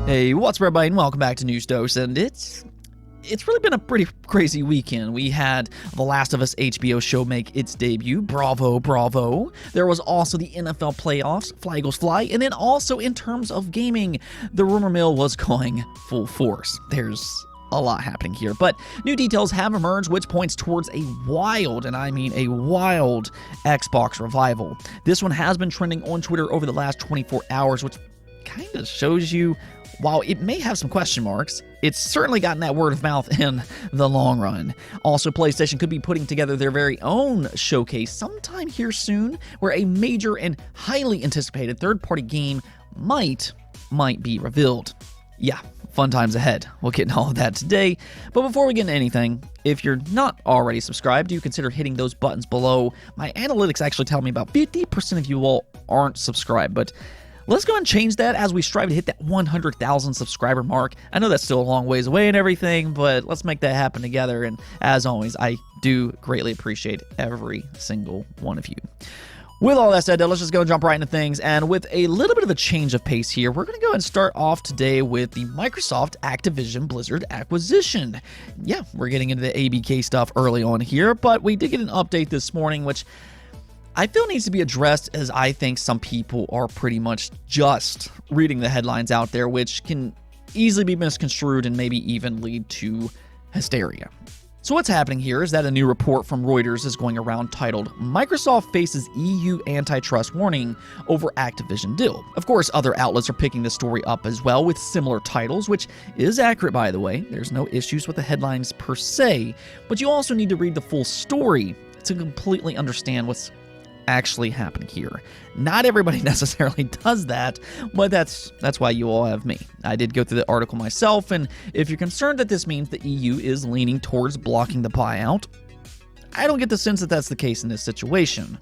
Hey, what's up everybody, and welcome back to News Dose, and it's really been a pretty crazy weekend. We had The Last of Us HBO show make its debut, bravo, bravo. There was also the NFL playoffs, Fly Eagles Fly, and then also in terms of gaming, the rumor mill was going full force. There's a lot happening here, but new details have emerged which points towards a wild, and I mean a wild, Xbox revival. This one has been trending on Twitter over the last 24 hours, which kind of shows you, while it may have some question marks, it's certainly gotten that word of mouth in the long run. Also, PlayStation could be putting together their very own showcase sometime here soon, where a major and highly anticipated third-party game might be revealed. Yeah, fun times ahead. We'll get into all of that today. But before we get into anything, if you're not already subscribed, do consider hitting those buttons below. My analytics actually tell me about 50% of you all aren't subscribed, but let's go and change that as we strive to hit that 100,000 subscriber mark. I know that's still a long ways away and everything, but let's make that happen together. And as always, I do greatly appreciate every single one of you. With all that said, let's just go and jump right into things. And with a little bit of a change of pace here, we're going to go and start off today with the Microsoft Activision Blizzard acquisition. Yeah, we're getting into the ABK stuff early on here, but we did get an update this morning, which I feel needs to be addressed, as I think some people are pretty much just reading the headlines out there, which can easily be misconstrued and maybe even lead to hysteria. So what's happening here is that a new report from Reuters is going around titled, "Microsoft faces EU antitrust warning over Activision deal." Of course, other outlets are picking the story up as well with similar titles, which is accurate, by the way. There's no issues with the headlines per se, but you also need to read the full story to completely understand what's actually happening here. Not everybody necessarily does that, but that's why you all have me. I did go through the article myself, and if you're concerned that this means the EU is leaning towards blocking the buyout, I don't get the sense that that's the case in this situation.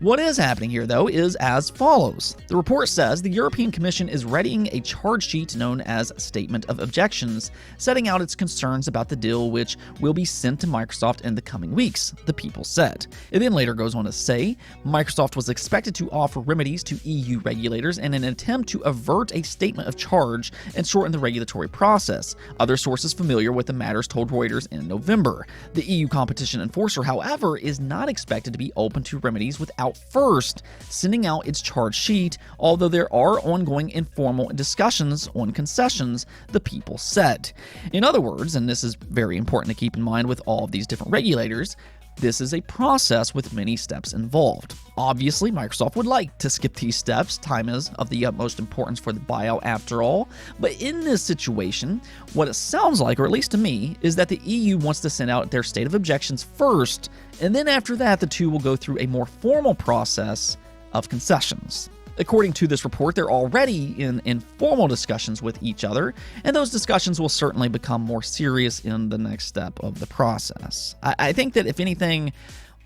What is happening here, though, is as follows. The report says the European Commission is readying a charge sheet known as Statement of Objections, setting out its concerns about the deal, which will be sent to Microsoft in the coming weeks, the people said. It then later goes on to say, Microsoft was expected to offer remedies to EU regulators in an attempt to avert a statement of charge and shorten the regulatory process. Other sources familiar with the matters told Reuters in November. The EU competition enforcer, however, is not expected to be open to remedies without first sending out its charge sheet, although there are ongoing informal discussions on concessions, the people said. In other words, and this is very important to keep in mind with all of these different regulators, this is a process with many steps involved. Obviously, Microsoft would like to skip these steps. Time is of the utmost importance for the buyout after all. But in this situation, what it sounds like, or at least to me, is that the EU wants to send out their state of objections first, and then after that, the two will go through a more formal process of concessions. According to this report, they're already in informal discussions with each other, and those discussions will certainly become more serious in the next step of the process. I think that if anything,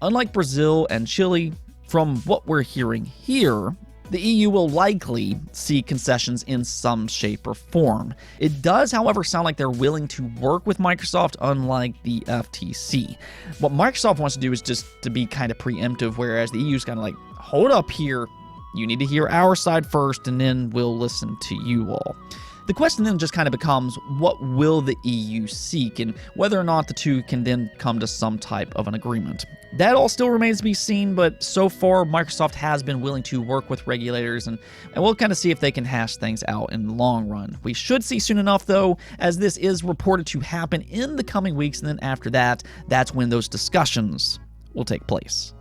unlike Brazil and Chile, from what we're hearing here, the EU will likely see concessions in some shape or form. It does, however, sound like they're willing to work with Microsoft, unlike the FTC. What Microsoft wants to do is just to be kind of preemptive, whereas the EU is kind of like, hold up here. You need to hear our side first, and then we'll listen to you all. The question then just kind of becomes, what will the EU seek, and whether or not the two can then come to some type of an agreement. That all still remains to be seen, but so far, Microsoft has been willing to work with regulators, and we'll kind of see if they can hash things out in the long run. We should see soon enough, though, as this is reported to happen in the coming weeks, and then after that, that's when those discussions will take place.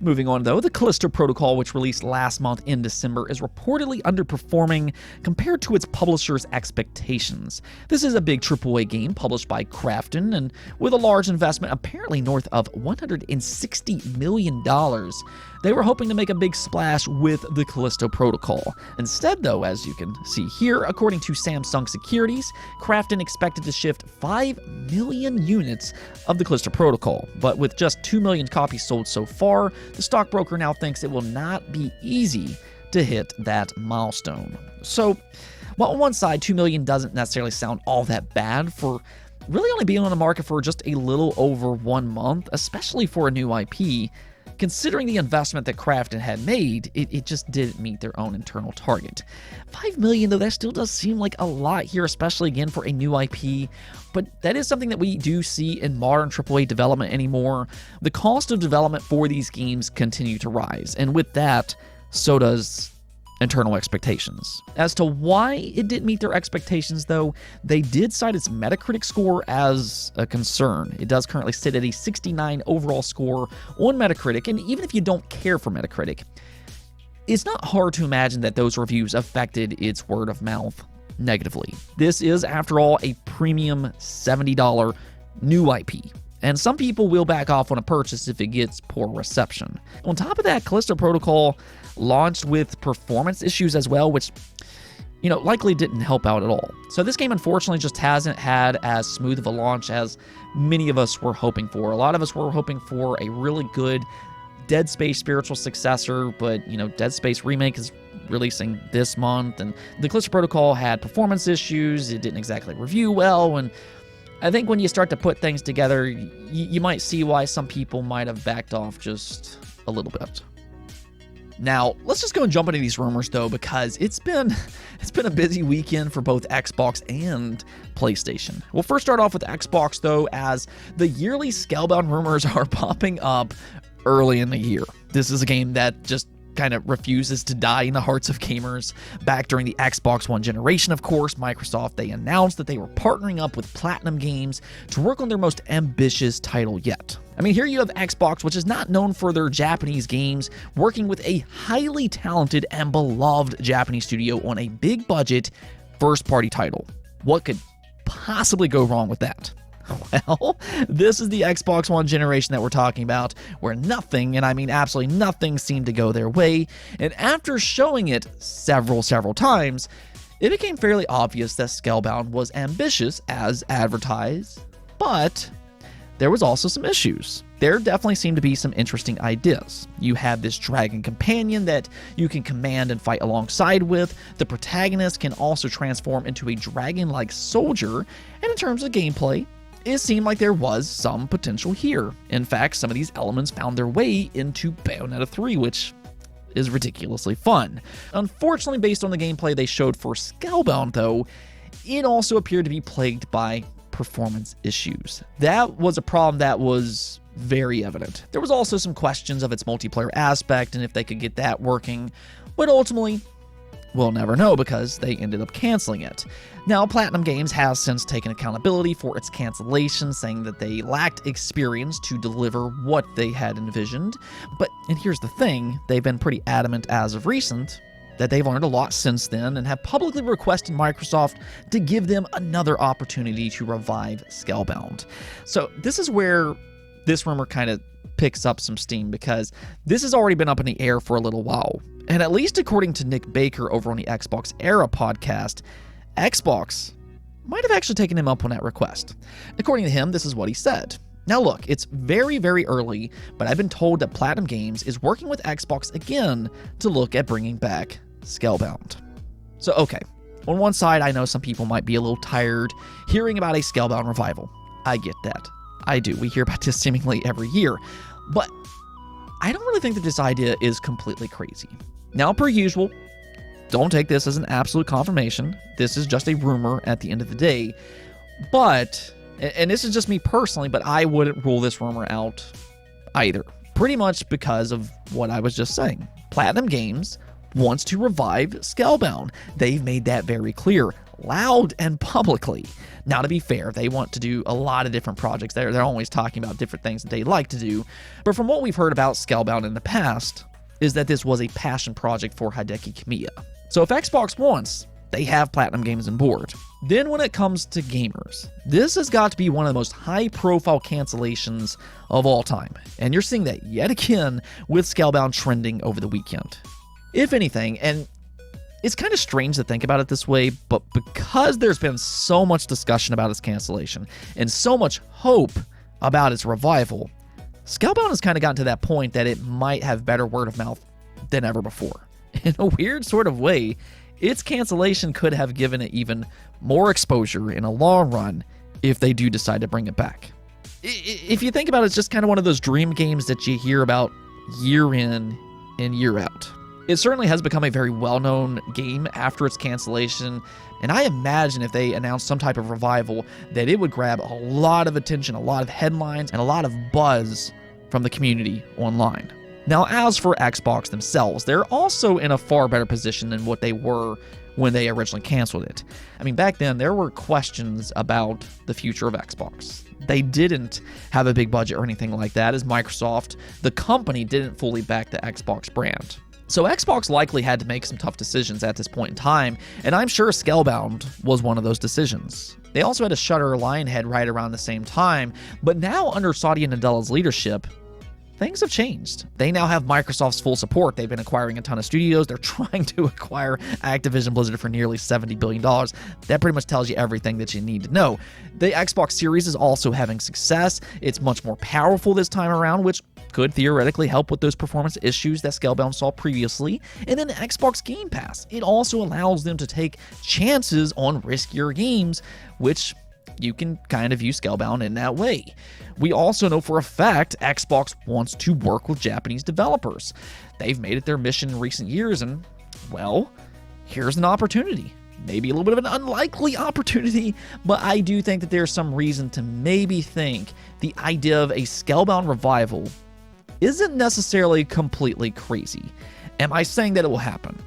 Moving on, though, the Callisto protocol, which released last month in December, is reportedly underperforming compared to its publisher's expectations. This is a big AAA game published by Krafton, and with a large investment, apparently north of $160 million. They were hoping to make a big splash with the Callisto protocol. Instead, though, as you can see here, according to Samsung Securities, Krafton expected to shift 5 million units of the Callisto protocol, but with just 2 million copies sold so far, the stockbroker now thinks it will not be easy to hit that milestone. So, while on one side, 2 million doesn't necessarily sound all that bad for really only being on the market for just a little over 1 month, especially for a new IP, considering the investment that Krafton had made, it just didn't meet their own internal target. $5 million, though, that still does seem like a lot here, especially again for a new IP, but that is something that we do see in modern AAA development anymore. The cost of development for these games continue to rise, and with that, so does internal expectations. As to why it didn't meet their expectations, though, they did cite its Metacritic score as a concern. It does currently sit at a 69 overall score on Metacritic, and even if you don't care for Metacritic, it's not hard to imagine that those reviews affected its word of mouth negatively. This is, after all, a premium $70 new IP, and some people will back off on a purchase if it gets poor reception. On top of that, Callisto Protocol launched with performance issues as well, which, likely didn't help out at all. So this game, unfortunately, just hasn't had as smooth of a launch as many of us were hoping for. A lot of us were hoping for a really good Dead Space spiritual successor, but, Dead Space Remake is releasing this month, and the Callisto Protocol had performance issues. It didn't exactly review well, and I think when you start to put things together, you might see why some people might have backed off just a little bit. Now, let's just go and jump into these rumors, though, because it's been a busy weekend for both Xbox and PlayStation. We'll first start off with Xbox, though, as the yearly Scalebound rumors are popping up early in the year. This is a game that just kind of refuses to die in the hearts of gamers. Back during the Xbox One generation, of course, Microsoft, they announced that they were partnering up with Platinum Games to work on their most ambitious title yet. I mean, here you have Xbox, which is not known for their Japanese games, working with a highly talented and beloved Japanese studio on a big budget first-party title. What could possibly go wrong with that? Well, this is the Xbox One generation that we're talking about, where nothing, and I mean absolutely nothing, seemed to go their way, and after showing it several times, it became fairly obvious that Scalebound was ambitious as advertised, but there was also some issues. There definitely seemed to be some interesting ideas. You have this dragon companion that you can command and fight alongside with. The protagonist can also transform into a dragon-like soldier, and in terms of gameplay, it seemed like there was some potential here. In fact, some of these elements found their way into Bayonetta 3, which is ridiculously fun. Unfortunately, based on the gameplay they showed for Scalebound, though, it also appeared to be plagued by performance issues. That was a problem that was very evident. There was also some questions of its multiplayer aspect and if they could get that working, but ultimately, we'll never know because they ended up canceling it. Now, Platinum Games has since taken accountability for its cancellation, saying that they lacked experience to deliver what they had envisioned. And here's the thing, they've been pretty adamant as of recent that they've learned a lot since then and have publicly requested Microsoft to give them another opportunity to revive Scalebound. So this is where this rumor kind of picks up some steam, because this has already been up in the air for a little while. And at least according to Nick Baker over on the Xbox Era podcast, Xbox might have actually taken him up on that request. According to him, this is what he said. Now look, it's very early, but I've been told that Platinum Games is working with Xbox again to look at bringing back Scalebound. So okay, on one side, I know some people might be a little tired hearing about a Scalebound revival. I get that. I do. We hear about this seemingly every year. But I don't really think that this idea is completely crazy. Now, per usual, don't take this as an absolute confirmation. This is just a rumor at the end of the day. But, and this is just me personally, but I wouldn't rule this rumor out either. Pretty much because of what I was just saying. Platinum Games wants to revive Scalebound. They've made that very clear, loud and publicly. Now, to be fair, they want to do a lot of different projects. They're always talking about different things that they like to do. But from what we've heard about Scalebound in the past, is that this was a passion project for Hideki Kamiya. So if Xbox wants, they have Platinum Games on board. Then when it comes to gamers, this has got to be one of the most high-profile cancellations of all time. And you're seeing that yet again with Scalebound trending over the weekend. If anything, and it's kind of strange to think about it this way, but because there's been so much discussion about its cancellation and so much hope about its revival, Scalebound has kind of gotten to that point that it might have better word of mouth than ever before. In a weird sort of way, its cancellation could have given it even more exposure in a long run if they do decide to bring it back. If you think about it, it's just kind of one of those dream games that you hear about year in and year out. It certainly has become a very well-known game after its cancellation, and I imagine if they announced some type of revival that it would grab a lot of attention, a lot of headlines, and a lot of buzz from the community online. Now, as for Xbox themselves, they're also in a far better position than what they were when they originally canceled it. I mean, back then, there were questions about the future of Xbox. They didn't have a big budget or anything like that, as Microsoft, the company, didn't fully back the Xbox brand. So Xbox likely had to make some tough decisions at this point in time, and I'm sure Scalebound was one of those decisions. They also had to shutter Lionhead right around the same time, but now under Satya Nadella's leadership, things have changed. They now have Microsoft's full support. They've been acquiring a ton of studios. They're trying to acquire Activision Blizzard for nearly $70 billion. That pretty much tells you everything that you need to know. The Xbox Series is also having success. It's much more powerful this time around, which could theoretically help with those performance issues that Scalebound saw previously. And then the Xbox Game Pass. It also allows them to take chances on riskier games, which you can kind of view Scalebound in that way. We also know for a fact Xbox wants to work with Japanese developers. They've made it their mission in recent years, and, well, here's an opportunity. Maybe a little bit of an unlikely opportunity, but I do think that there's some reason to maybe think the idea of a Scalebound revival isn't necessarily completely crazy. Am I saying that it will happen?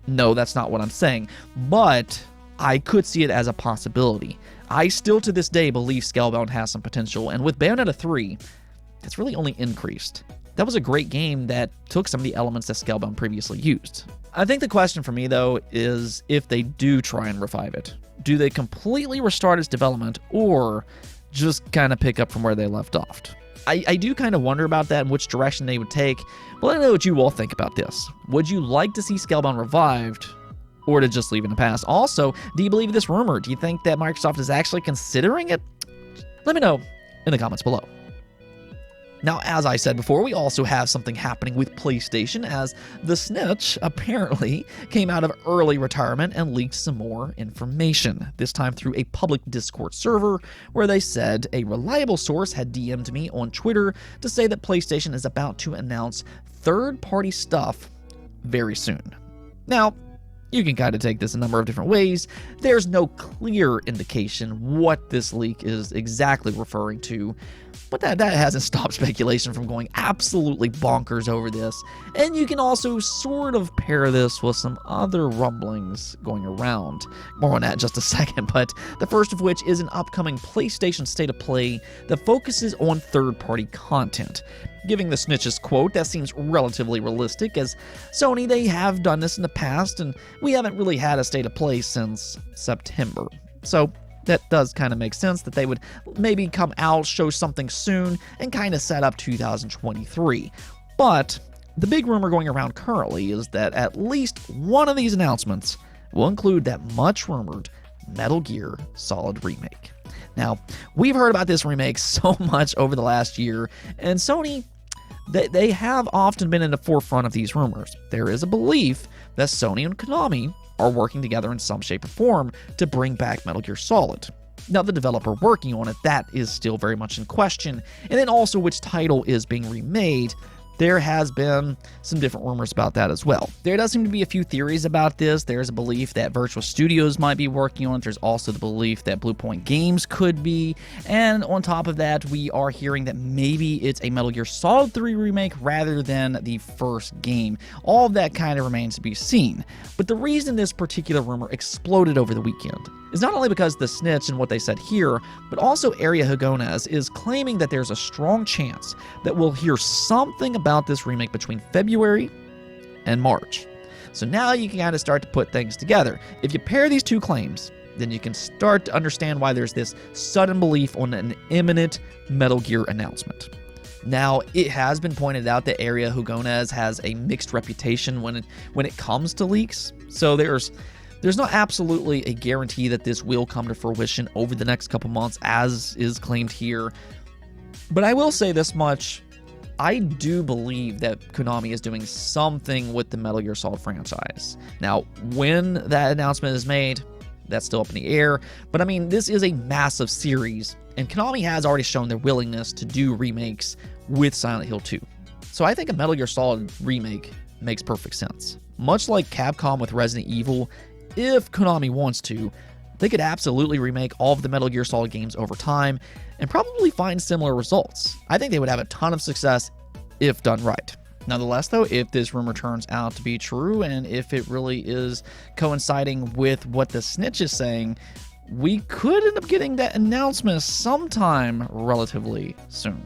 No, that's not what I'm saying, but I could see it as a possibility. I still to this day believe Scalebound has some potential, and with Bayonetta 3, it's really only increased. That was a great game that took some of the elements that Scalebound previously used. I think the question for me, though, is if they do try and revive it, do they completely restart its development or just kind of pick up from where they left off? I do kind of wonder about that and which direction they would take, but let me know what you all think about this. Would you like to see Scalebound revived, or to just leave in the past? Also, do you believe this rumor? Do you think that Microsoft is actually considering it? Let me know in the comments below. Now, as I said before, we also have something happening with PlayStation, as the Snitch apparently came out of early retirement and leaked some more information, this time through a public Discord server, where they said a reliable source had DM'd me on Twitter to say that PlayStation is about to announce third-party stuff very soon. Now, you can kind of take this a number of different ways. There's no clear indication what this leak is exactly referring to, but that hasn't stopped speculation from going absolutely bonkers over this. And you can also sort of pair this with some other rumblings going around. More on that in just a second, but the first of which is an upcoming PlayStation State of Play that focuses on third-party content. Giving the Snitch's quote, that seems relatively realistic, as Sony, they have done this in the past, and we haven't really had a State of Play since September. So that does kind of make sense that they would maybe come out, show something soon, and kind of set up 2023. But the big rumor going around currently is that at least one of these announcements will include that much-rumored Metal Gear Solid Remake. Now, we've heard about this remake so much over the last year, and Sony, they have often been in the forefront of these rumors. There is a belief that Sony and Konami are working together in some shape or form to bring back Metal Gear Solid. Now, the developer working on it, that is still very much in question, and then also which title is being remade. There has been some different rumors about that as well. There does seem to be a few theories about this. There's a belief that Virtual Studios might be working on it. There's also the belief that Blue Point Games could be. And on top of that, we are hearing that maybe it's a Metal Gear Solid 3 remake rather than the first game. All of that kind of remains to be seen. But the reason this particular rumor exploded over the weekend is not only because the Snitch and what they said here, but also Area Higonez is claiming that there's a strong chance that we'll hear something about this remake between February and March. So now you can kind of start to put things together. If you pair these two claims, then you can start to understand why there's this sudden belief on an imminent Metal Gear announcement. Now, it has been pointed out that Area Higonez has a mixed reputation when it comes to leaks, so there's not absolutely a guarantee that this will come to fruition over the next couple months, as is claimed here. But I will say this much. I do believe that Konami is doing something with the Metal Gear Solid franchise. Now, when that announcement is made, that's still up in the air. But I mean, this is a massive series, and Konami has already shown their willingness to do remakes with Silent Hill 2. So I think a Metal Gear Solid remake makes perfect sense. Much like Capcom with Resident Evil, if Konami wants to, they could absolutely remake all of the Metal Gear Solid games over time and probably find similar results. I think they would have a ton of success if done right. Nonetheless, though, if this rumor turns out to be true and if it really is coinciding with what the snitch is saying, we could end up getting that announcement sometime relatively soon.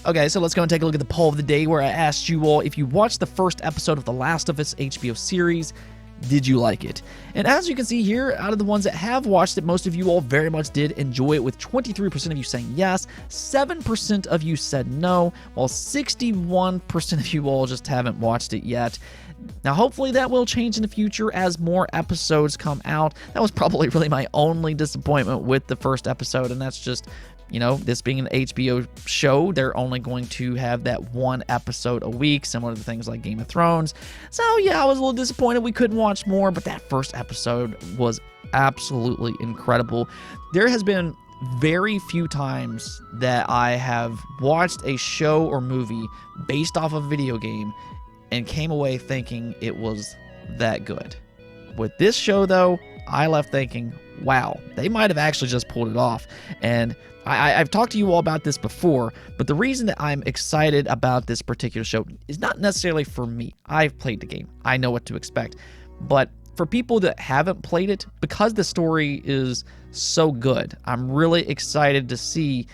Okay, so let's go and take a look at the poll of the day where I asked you all if you watched the first episode of The Last of Us HBO series, did you like it? And as you can see here, out of the ones that have watched it, most of you all very much did enjoy it, with 23% of you saying yes, 7% of you said no, while 61% of you all just haven't watched it yet. Now, hopefully that will change in the future as more episodes come out. That was probably really my only disappointment with the first episode, and that's just, you know, this being an HBO show, they're only going to have that one episode a week, similar to things like Game of Thrones. So yeah, I was a little disappointed we couldn't watch more, but that first episode was absolutely incredible. There has been very few times that I have watched a show or movie based off of a video game and came away thinking it was that good. With this show, though, I left thinking, wow, they might have actually just pulled it off. And I've talked to you all about this before, but the reason that I'm excited about this particular show is not necessarily for me. I've played the game. I know what to expect. But for people that haven't played it, because the story is so good, I'm really excited to see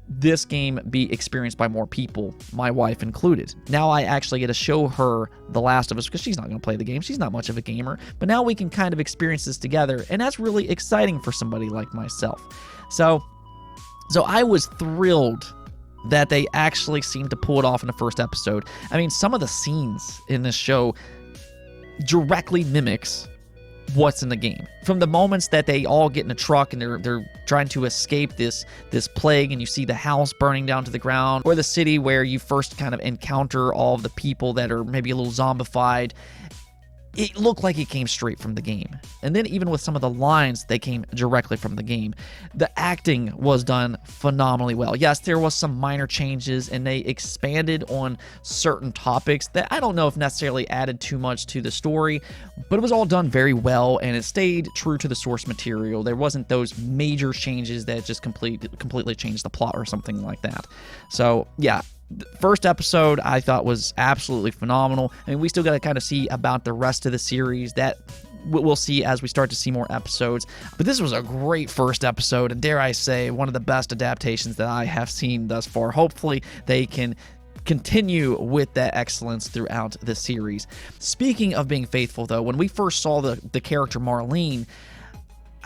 this game be experienced by more people, my wife included. Now I actually get to show her The Last of Us because she's not going to play the game. She's not much of a gamer, but now we can kind of experience this together, and that's really exciting for somebody like myself. So I was thrilled that they actually seemed to pull it off in the first episode. I mean, some of the scenes in this show directly mimics what's in the game. From the moments that they all get in a truck and they're trying to escape this plague, and you see the house burning down to the ground, or the city where you first kind of encounter all of the people that are maybe a little zombified, it looked like it came straight from the game. And then even with some of the lines, they came directly from the game. The acting was done phenomenally well. Yes, there was some minor changes, and they expanded on certain topics that I don't know if necessarily added too much to the story, but it was all done very well, and it stayed true to the source material. There wasn't those major changes that just completely changed the plot or something like that. So yeah, the first episode I thought was absolutely phenomenal. I mean, we still got to kind of see about the rest of the series. That we'll see as we start to see more episodes. But this was a great first episode, and dare I say, one of the best adaptations that I have seen thus far. Hopefully they can continue with that excellence throughout the series. Speaking of being faithful, though, when we first saw the character Marlene,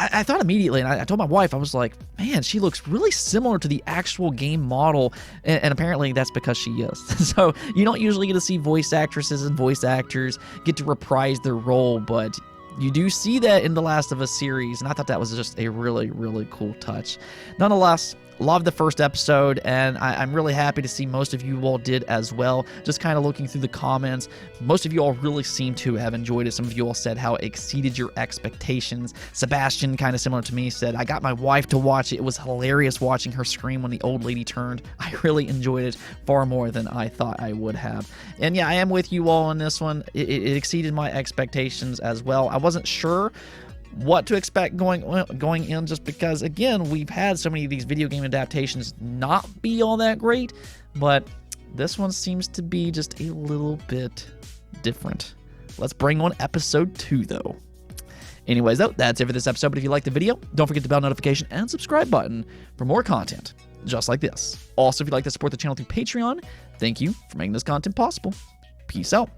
I thought immediately, and I told my wife, I was like, man, she looks really similar to the actual game model, and apparently that's because she is. So you don't usually get to see voice actresses and voice actors get to reprise their role, but you do see that in the Last of Us series, and I thought that was just a really, really cool touch. Nonetheless, loved the first episode, and I'm really happy to see most of you all did as well. Just kind of looking through the comments, most of you all really seem to have enjoyed it. Some of you all said how it exceeded your expectations. Sebastian, kind of similar to me, said, I got my wife to watch it. It was hilarious watching her scream when the old lady turned. I really enjoyed it far more than I thought I would have. And yeah, I am with you all on this one. It exceeded my expectations as well. I wasn't sure what to expect going in, just because, again, we've had so many of these video game adaptations not be all that great, but this one seems to be just a little bit different. Let's bring on episode 2, though. Anyways, though, that's it for this episode, but if you liked the video, don't forget the bell notification and subscribe button for more content just like this. Also, if you'd like to support the channel through Patreon, thank you for making this content possible. Peace out.